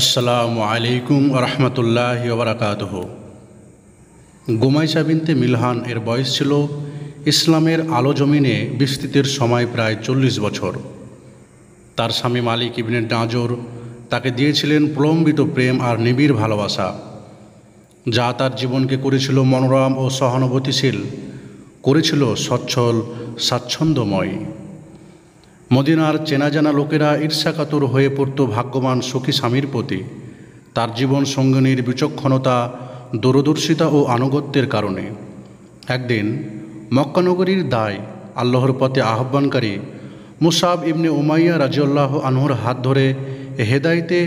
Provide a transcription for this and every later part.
আসসালামু আলাইকুম রহমতুল্লাহি ওয়া বারাকাতুহু। গুমাইশা বিনতে মিলহান এর বয়স ছিল ইসলামের আলো জমিনে বিস্তৃতির সময় প্রায় 40 বছর। তার স্বামী মালিক ইবনে নাজর তাকে দিয়েছিলেন প্রলম্বিত প্রেম আর নিবিড় ভালোবাসা, যা তার জীবনকে করেছিল মনোরম ও সহানুভূতিশীল, করেছিল সচ্ছল স্বাচ্ছন্দ্যময়। মদিনার চেনা জানা লোকেরা ঈর্ষাকাতর হয়ে পড়ত ভাগ্যবান সখী স্বামীর প্রতি, তার জীবন সঙ্গিনীর বিচক্ষণতা, দূরদর্শিতা ও আনুগত্যের কারণে। একদিন মক্কানগরীর দায় আল্লাহর পথে আহ্বানকারী মুসাব ইবনে উমাইয়া রাদিয়াল্লাহু আনহুর হাত ধরে হেদায়েতে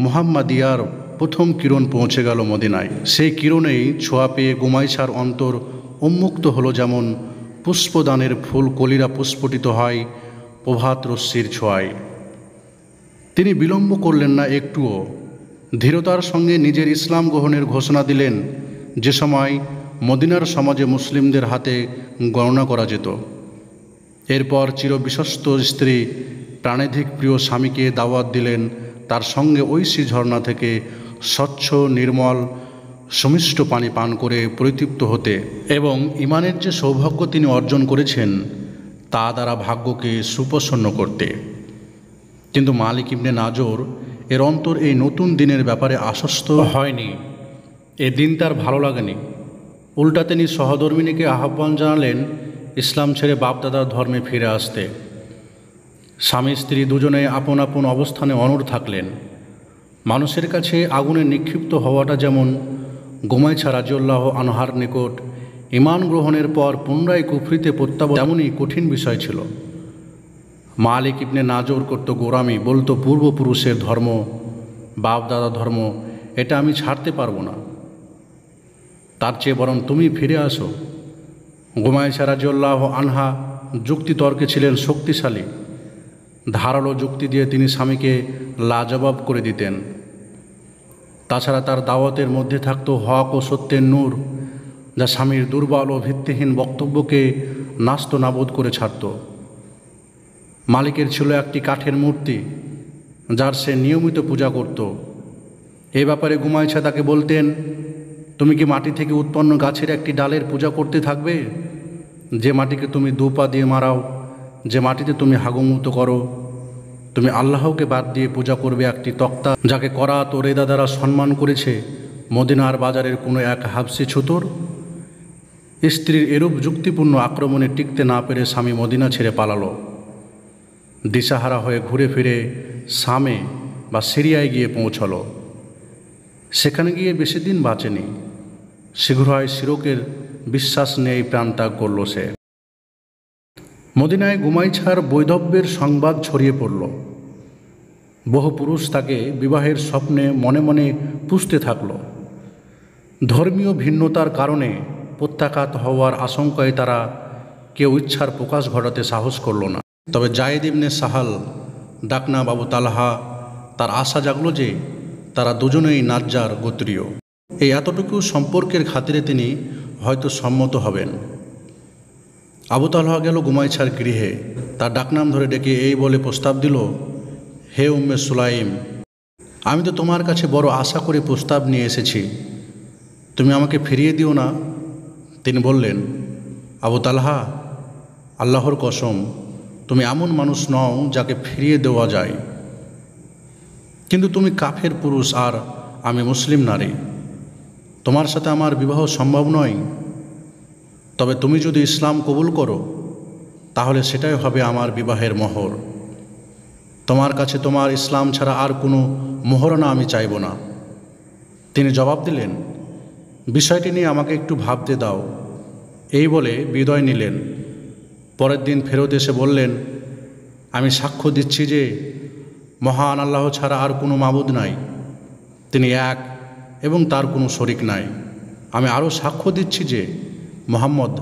মুহাম্মাদিয়ার প্রথম কিরণ পৌঁছে গেল মদিনায়। সেই কিরণেই ছোঁয়া পেয়ে গুমাইশার অন্তর উন্মুক্ত হলো, যেমন পুষ্পদানের ফুল কলিরা পুষ্পটিত হয় প্রভাত রশ্মির ছোঁয়ায়। তিনি বিলম্ব করলেন না একটুও, ধীরতার সঙ্গে নিজের ইসলাম গ্রহণের ঘোষণা দিলেন, যে সময় মদিনার সমাজে মুসলিমদের হাতে গণনা করা যেত। এরপর চিরবিশ্বস্ত স্ত্রী প্রাণাধিক প্রিয় স্বামীকে দাওয়াত দিলেন তার সঙ্গে ঐশী ঝর্ণা থেকে স্বচ্ছ নির্মল সুমিষ্ট পানি পান করে পরিতৃপ্ত হতে, এবং ইমানের যে সৌভাগ্য তিনি অর্জন করেছেন তা দ্বারা ভাগ্যকে সুপ্রসন্ন করতে। কিন্তু মালিক ইবনে নাজর এর অন্তর এই নতুন দিনের ব্যাপারে আশ্বস্ত হয়নি। এ দিন তার ভালো লাগেনি। উল্টা তিনি সহধর্মিণীকে আহ্বান জানালেন ইসলাম ছেড়ে বাপদাদার ধর্মে ফিরে আসতে। স্বামী স্ত্রী দুজনে আপন আপন অবস্থানে অনড় থাকলেন। মানুষের কাছে আগুনে নিক্ষিপ্ত হওয়াটা যেমন গুমাইশা রাদিয়াল্লাহু আনহার নিকট ঈমান গ্রহণের পর পুনরায় কুফরিতে প্রত্যাবর্তন তেমনই কঠিন বিষয় ছিল। মালিক ইবনে নাজর করত গোরামি, বলতো পূর্বপুরুষের ধর্ম, বাপ দাদা ধর্ম, এটা আমি ছাড়তে পারবো না, তার চেয়ে বরং তুমি ফিরে আসো। গুমাইশা রাদিয়াল্লাহু আনহা যুক্তিতর্কে ছিলেন শক্তিশালী। ধারালো যুক্তি দিয়ে তিনি স্বামীকে লাজবাব করে দিতেন। তাছাড়া তার দাওয়াতের মধ্যে থাকত হক ও সত্যের নূর, যা স্বামীর দুর্বল ও ভিত্তিহীন বক্তব্যকে নাস্ত-নাবুদ করে ছাড়ত। মালিকের ছিল একটি কাঠের মূর্তি, যার সে নিয়মিত পূজা করত। এ ব্যাপারে গুমাইশা তাকে বলতেন, তুমি কি মাটি থেকে উৎপন্ন গাছের একটি ডালের পূজা করতে থাকবে? যে মাটিকে তুমি দুপা দিয়ে মারাও, যে মাটিতে তুমি হাগুমুতো করো, তুমি আল্লাহকে বাদ দিয়ে পূজা করবে একটি তক্তা, যাকে করাত ও রেদা দ্বারা সম্মান করেছে মদিনার বাজারের কোনো এক হাবসি ছুতর? স্ত্রীর এরূপ যুক্তিপূর্ণ আক্রমণে টিকতে না পেরে স্বামী মদিনা ছেড়ে পালালো। দিশাহারা হয়ে ঘুরে ফিরে শামে বা সিরিয়ায় গিয়ে পৌঁছল। সেখানে গিয়ে বেশি দিন বাঁচেনি। শীঘ্রই শিরকের বিশ্বাস নিয়েই প্রাণত্যাগ করল সে। মদিনায় গুমাইশার বৈধব্যের সংবাদ ছড়িয়ে পড়ল। বহু পুরুষ তাকে বিবাহের স্বপ্নে মনে মনে পুষতে থাকল। ধর্মীয় ভিন্নতার কারণে প্রত্যাঘাত হওয়ার আশঙ্কায় তারা কেউ ইচ্ছার প্রকাশ ঘটাতে সাহস করল না। তবে জায়েদ ইবনে সাহাল, ডাকনা আবু তালহা, তার আশা জাগল যে তারা দুজনেই নাজ্জার গোত্রীয়। এই এতটুকু সম্পর্কের খাতিরে তিনি হয়তো সম্মত হবেন। আবু তালহা গেল গুমাইশার গৃহে, তার ডাকনাম ধরে ডেকে এই বলে প্রস্তাব দিল, হে উম্মে সুলাইম, আমি তো তোমার কাছে বড় আশা করে প্রস্তাব নিয়ে এসেছি, তুমি আমাকে ফিরিয়ে দিও না। তিনি বললেন, আবু তালহা, আল্লাহর কসম, তুমি এমন মানুষ নও যাকে ফিরিয়ে দেওয়া যায়। কিন্তু তুমি কাফের পুরুষ আর আমি মুসলিম নারী, তোমার সাথে আমার বিবাহ সম্ভব নয়। তবে তুমি যদি ইসলাম কবুল করো তাহলে সেটাই হবে আমার বিবাহের মোহর। তোমার কাছে তোমার ইসলাম ছাড়া আর কোনো মোহরানা আমি চাইব না। তিনি জবাব দিলেন, বিষয়টি নিয়ে আমাকে একটু ভাবতে দাও। এই বলে বিদায় নিলেন। পরের দিন ফেরত এসে বললেন, আমি সাক্ষ্য দিচ্ছি যে মহান আল্লাহ ছাড়া আর কোনো মাবুদ নাই, তিনি এক এবং তার কোনো শরিক নাই। আমি আরও সাক্ষ্য দিচ্ছি যে মুহাম্মদ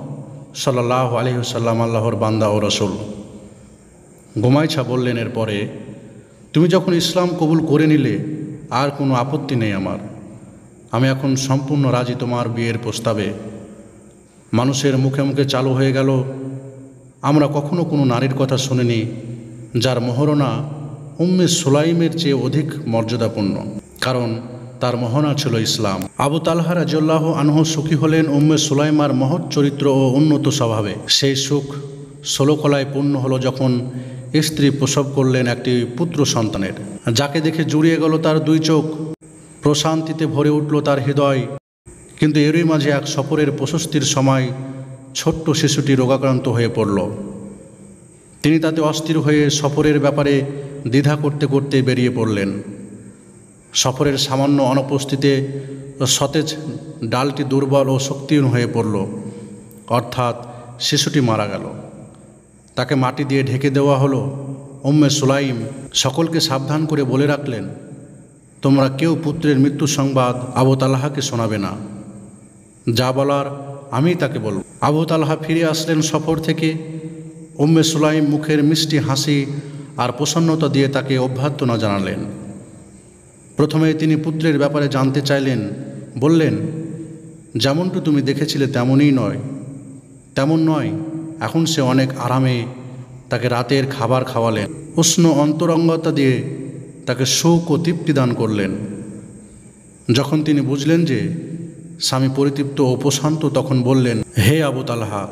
সাল্লাল্লাহু আলাইহি ওয়াসাল্লাম আল্লাহর বান্দা ও রাসূল। গুমাইশা বললেন, এরপরে তুমি যখন ইসলাম কবুল করে নিলে আর কোনো আপত্তি নেই আমার। আমি এখন সম্পূর্ণ রাজি তোমার বিয়ের প্রস্তাবে। মানুষের মুখে মুখে চালু হয়ে গেল, আমরা কখনো কোনো নারীর কথা শুনিনি যার মোহরনা উম্মে সুলাইমের চেয়ে অধিক মর্যাদাপূর্ণ। কারণ তার মোহনা ছিল ইসলাম। আবু তালহা রাদিয়াল্লাহু আনহু সুখী হলেন উম্মে সুলাইমার মহৎ চরিত্র ও উন্নত স্বভাবে। সেই সুখ 16 কলায় পূর্ণ হলো যখন স্ত্রী প্রসব করলেন একটি পুত্র সন্তানের, যাকে দেখে জুড়িয়ে গেল তার 2 চোখ, প্রশান্তিতে ভরে উঠল তার হৃদয়। কিন্তু এরই মাঝে এক সফরের প্রশস্তির সময় ছোট্ট শিশুটি রোগাক্রান্ত হয়ে পড়ল। তিনি তাতে অস্থির হয়ে সফরের ব্যাপারে দ্বিধা করতে করতে বেরিয়ে পড়লেন। সফরের সামান্য অনুপস্থিতিতে সতেজ ডালটি দুর্বল ও শক্তিহীন হয়ে পড়ল, অর্থাৎ শিশুটি মারা গেল। তাকে মাটি দিয়ে ঢেকে দেওয়া হলো। উম্মে সুলাইম সকলকে সাবধান করে বলে রাখলেন, তোমরা কেউ পুত্রের মৃত্যু সংবাদ আবু তালহাকে শোনাবে না। যা বলার আমি তাকে বলব। আবু তালহা ফিরে আসলেন সফর থেকে। উম্মে সুলাইম মুখের মিষ্টি হাসি আর প্রসন্নতা দিয়ে তাকে অভ্যর্থনা জানালেন। প্রথমে তিনি পুত্রের ব্যাপারে জানতে চাইলেন। বললেন, যেমনটি তুমি দেখেছিলে তেমন নয়। এখন সে অনেক আরামে। তাকে রাতের খাবার খাওয়ালেন, উষ্ণ অন্তরঙ্গতা দিয়ে তাকে সুখ ও তৃপ্তি দান করলেন। যখন তিনি বুঝলেন যে স্বামী পরিতৃপ্ত ও প্রশান্ত, তখন বললেন, হে আবু তালহা,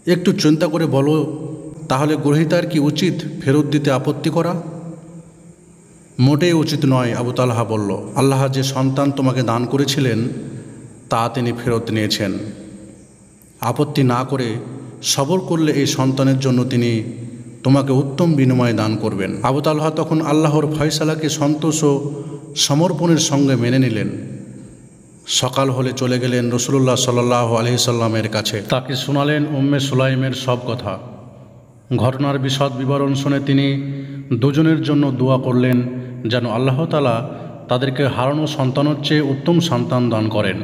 একটু চিন্তা করে বলো, তাহলে গ্রহীতার কি উচিত ফেরত দিতে আপত্তি করা? মোটেই উচিত নয়, আবু তালহা বলল। আল্লাহ যে সন্তান তোমাকে দান করেছিলেন তা তিনি ফেরত নিয়েছেন। আপত্তি না করে সবর করলে এই সন্তানের জন্য তিনি তোমাকে উত্তম বিনিময় দান করবেন। আবু তালহা তখন আল্লাহর ফয়সালাকে সন্তোষ ও সমর্পণের সঙ্গে মেনে নিলেন। সকাল হলে চলে গেলেন রাসূলুল্লাহ সাল্লাল্লাহু আলাইহি সাল্লামের কাছে। তাকে শোনালেন উম্মে সুলাইমের সব কথা। ঘটনার বিশদ বিবরণ শুনে তিনি দুজনের জন্য দোয়া করলেন যেন আল্লাহ তাআলা তাদেরকে হারানো সন্তানের চেয়ে উত্তম সন্তান দান করেন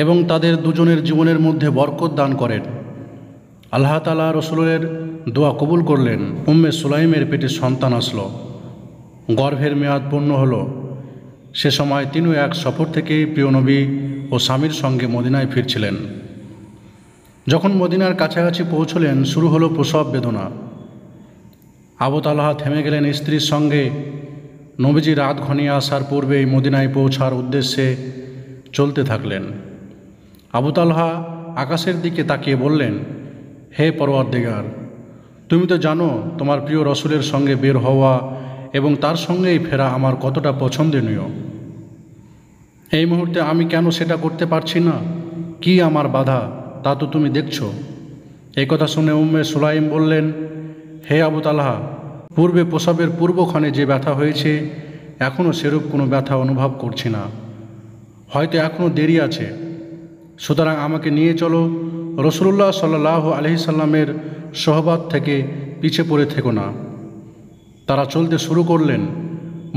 এবং তাদের দুজনের জীবনের মধ্যে বরকত দান করেন। আল্লাহ তাআলা রাসূলের দোয়া কবুল করলেন। উম্মে সুলাইমের পেটে সন্তান আসলো। গর্ভের মেয়াদ পূর্ণ হলো। সে সময় তিনিও এক সফর থেকে প্রিয় নবী ও স্বামীর সঙ্গে মদিনায় ফিরছিলেন। যখন মদিনার কাছাকাছি পৌঁছলেন, শুরু হলো প্রসব বেদনা। আবু তালহা থেমে গেলেন স্ত্রীর সঙ্গে। নবীজি রাত ঘনিয়ে আসার পূর্বেই মদিনায় পৌঁছার উদ্দেশ্যে চলতে থাকলেন। আবু তালহা আকাশের দিকে তাকিয়ে বললেন, হে পরওয়ারদিগার, তুমি তো জানো তোমার প্রিয় রসুলের সঙ্গে বের হওয়া এবং তার সঙ্গেই ফেরা আমার কতটা পছন্দনীয়। এই মুহূর্তে আমি কেন সেটা করতে পারছি না? কি আমার বাধা তা তো তুমি দেখছো। এই কথা শুনে উম্মে সুলাইম বললেন, হে আবু তালহা, পূর্বে প্রসবের পূর্বক্ষণে যে ব্যথা হয়েছে এখনও সেরূপ কোনো ব্যথা অনুভব করছি না। হয়তো এখনও দেরি আছে। সুতরাং আমাকে নিয়ে চলো। রাসূলুল্লাহ সাল্লাল্লাহু আলাইহি সাল্লামের সোহবত থেকে পিছে পড়ে থেকো না। তারা চলতে শুরু করলেন।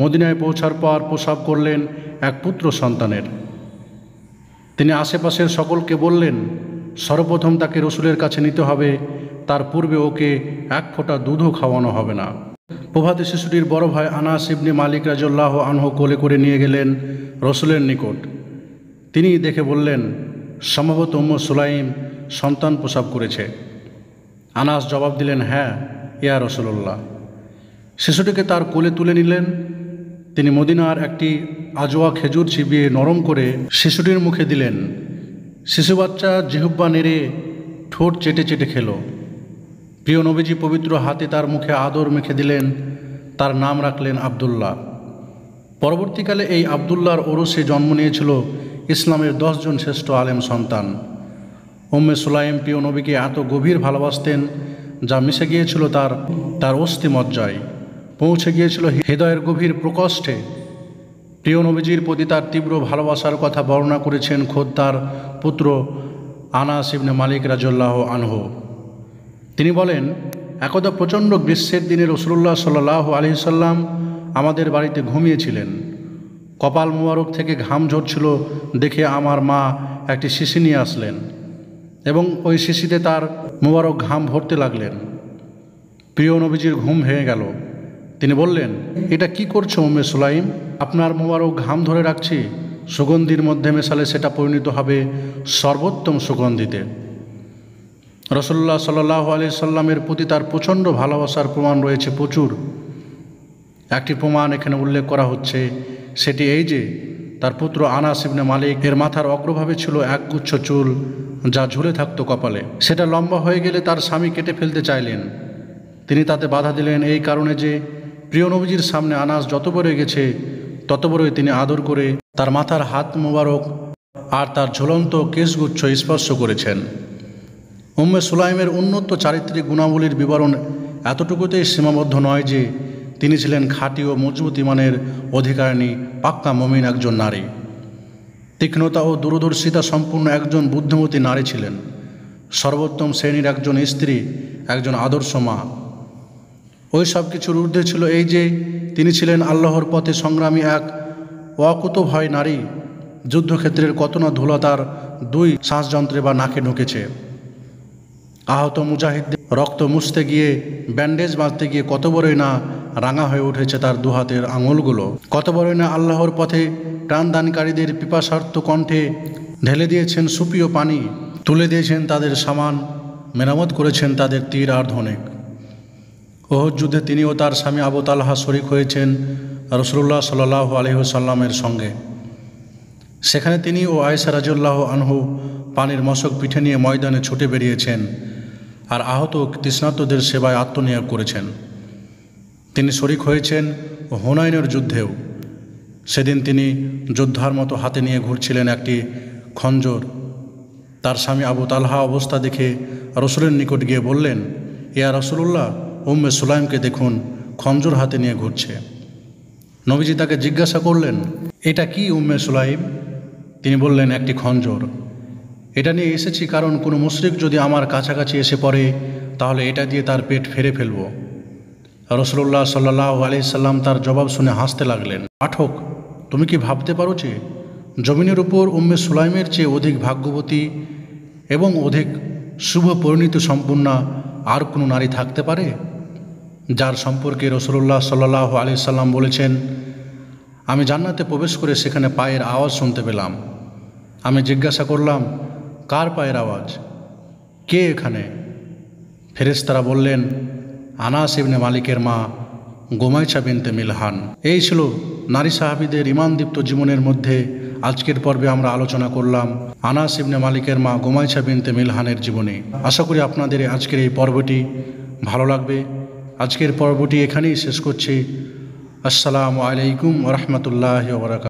মদিনায় পৌঁছার পর প্রসব করলেন এক পুত্র সন্তানের। তিনি আশেপাশের সকলকে বললেন, সর্বপ্রথম তাকে রসুলের কাছে নিতে হবে, তার পূর্বে ওকে এক ফোঁটা দুধও খাওয়ানো হবে না। প্রভাতী শিশুটির বড় ভাই আনাস ইবনে মালিক রাদিয়াল্লাহু আনহু কোলে করে নিয়ে গেলেন রসুলের নিকট। তিনি দেখে বললেন, সম্ভবত উম্মে সুলাইম সন্তান প্রসব করেছে। আনাস জবাব দিলেন, হ্যাঁ ইয়া রাসূলুল্লাহ। শিশুটিকে তার কোলে তুলে নিলেন। তিনি মদিনার একটি আজওয়া খেজুর চিবিয়ে নরম করে শিশুটির মুখে দিলেন। শিশু বাচ্চা জিহ্বা নেড়ে ঠোঁট চেটে চেটে খেল। প্রিয় নবীজি পবিত্র হাতে তার মুখে আদর মেখে দিলেন। তার নাম রাখলেন আব্দুল্লাহ। পরবর্তীকালে এই আব্দুল্লাহর ওরসে জন্ম নিয়েছিল ইসলামের 10 জন শ্রেষ্ঠ আলেম সন্তান। উম্মে সুলাইম প্রিয় নবীকে এত গভীর ভালোবাসতেন যা মিশে গিয়েছিল তার অস্থি মজ্জায়, পৌঁছে গিয়েছিল হৃদয়ের গভীর প্রকোষ্ঠে। প্রিয় নবীজির প্রতি তার তীব্র ভালোবাসার কথা বর্ণনা করেছেন খোদ তার পুত্র আনাস ইবনে মালিক রাদিয়াল্লাহু আনহু। তিনি বলেন, একদা প্রচণ্ড গ্রীষ্মের দিনে রাসূলুল্লাহ সাল্লাল্লাহু আলাইহি সাল্লাম আমাদের বাড়িতে ঘুমিয়েছিলেন। কপাল মোবারক থেকে ঘাম ঝরছিল দেখে আমার মা একটি শিশি নিয়ে আসলেন এবং ওই শিশিতে তার মোবারক ঘাম ভরতে লাগলেন। প্রিয় নবীজির ঘুম ভেঙে গেল। তিনি বললেন, এটা কি করছো উম্মে সুলাইম? আপনার মোবারক ঘাম ধরে রাখছি, সুগন্ধির মধ্যে মেশালে সেটা পরিণত হবে সর্বোত্তম সুগন্ধিতে। রাসূলুল্লাহ সাল্লাল্লাহু আলাইহি সাল্লামের প্রতি তার প্রচণ্ড ভালোবাসার প্রমাণ রয়েছে প্রচুর। একটি প্রমাণ এখানে উল্লেখ করা হচ্ছে। সেটি এই যে তার পুত্র আনাস ইবনে মালিক এর মাথার অগ্রভাগে ছিল একগুচ্ছ চুল, যা ঝুলে থাকতো কপালে। সেটা লম্বা হয়ে গেলে তার স্বামী কেটে ফেলতে চাইলেন। তিনি তাতে বাধা দিলেন এই কারণে যে প্রিয় নবীজির সামনে আনাস যত বড় গেছে তত বড়ই তিনি আদর করে তার মাথার হাত মোবারক আর তার ঝুলন্ত কেশগুচ্ছ স্পর্শ করেছেন। উম্মে সুলাইমের উন্নত চারিত্রিক গুণাবলীর বিবরণ এতটুকুতেই সীমাবদ্ধ নয় যে তিনি ছিলেন খাঁটি ও মজবুত ইমানের অধিকারিণী, পাক্কা মুমিন একজন নারী। তীক্ষ্ণতা ও দূরদর্শিতা সম্পূর্ণ একজন বুদ্ধিমতী নারী ছিলেন। সর্বোত্তম শ্রেণীর একজন স্ত্রী, একজন আদর্শ মা। ওই সব কিছুর ঊর্ধ্বে ছিল এই যে তিনি ছিলেন আল্লাহর পথে সংগ্রামী এক অকুতভয় নারী। যুদ্ধক্ষেত্রের কত না ধুলা তার দুই শ্বাসযন্ত্রে বা নাকে ঢুকেছে। আহত মুজাহিদদের রক্ত মুছতে গিয়ে, ব্যান্ডেজ বাঁধতে গিয়ে কত বড়ই না রাঙা হয়ে উঠেছে তার দুহাতের আঙুলগুলো। কত বড়ই না আল্লাহর পথে প্রাণদানকারীদের পিপাসার্ত কণ্ঠে ঢেলে দিয়েছেন সুপিয় পানি, তুলে দিয়েছেন তাদের সামান, মেরামত করেছেন তাদের তীর আর ধনেক। ওহদ যুদ্ধে তিনি ও তার স্বামী আবু তালহা শরিক হয়েছেন রাসূলুল্লাহ সাল্লাল্লাহু আলাইহি ওয়াসাল্লামের সঙ্গে। সেখানে তিনি ও আয়েশা রাদিয়াল্লাহু আনহু পানির মশক পিঠে নিয়ে ময়দানে ছুটে বেরিয়েছেন আর আহত তৃষ্ণার্তদের সেবায় আত্মনিয়োগ করেছেন। তিনি শরিক হয়েছেন হুনাইনের যুদ্ধেও। সেদিন তিনি যোদ্ধার মতো হাতে নিয়ে ঘুরছিলেন একটি খঞ্জর। তার স্বামী আবু তালহা অবস্থা দেখে রসুলের নিকট গিয়ে বললেন, ইয়া রাসূলুল্লাহ, উম্মে সুলাইমকে দেখুন, খঞ্জর হাতে নিয়ে ঘুরছে। নবীজি তাকে জিজ্ঞাসা করলেন, এটা কি উম্মে সুলাইম? তিনি বললেন, একটি খঞ্জর। এটা নিয়ে এসেছি কারণ কোনো মুশরিক যদি আমার কাছাকাছি এসে পড়ে তাহলে এটা দিয়ে তার পেট ফেরে ফেলব। রাসূলুল্লাহ সাল্লাল্লাহু আলাইহি সাল্লাম তার জবাব শুনে হাসতে লাগলেন। পাঠক, তুমি কি ভাবতে পারো যে জমিনের উপর উম্মে সুলাইমের চেয়ে অধিক ভাগ্যবতী এবং অধিক শুভ পরিণতি সম্পূর্ণা আর কোনো নারী থাকতে পারে, যার সম্পর্কে রাসূলুল্লাহ সাল্লাল্লাহু আলাইহি সাল্লাম বলেছেন, আমি জান্নাতে প্রবেশ করে সেখানে পায়ের আওয়াজ শুনতে পেলাম। আমি জিজ্ঞাসা করলাম, কার পায়ের আওয়াজ? কে এখানে? ফেরেশতারা বললেন, আনাস ইবনে মালিকের মা গোমাইছা বিনতে মিলহান। এই ছিল নারী সাহাবীদের ঈমানদীপ্ত জীবনের মধ্যে আজকের পর্বে আমরা আলোচনা করলাম আনাস ইবনে মালিকের মা গোমাইছা বিনতে মিলহানের জীবনী। আশা করি আপনাদের আজকের এই পর্বটি ভালো লাগবে। আজকের পর্বটি এখানেই শেষ করছি। আসসালামু আলাইকুম ওয়া রাহমাতুল্লাহি ওয়া বারাকাতুহু।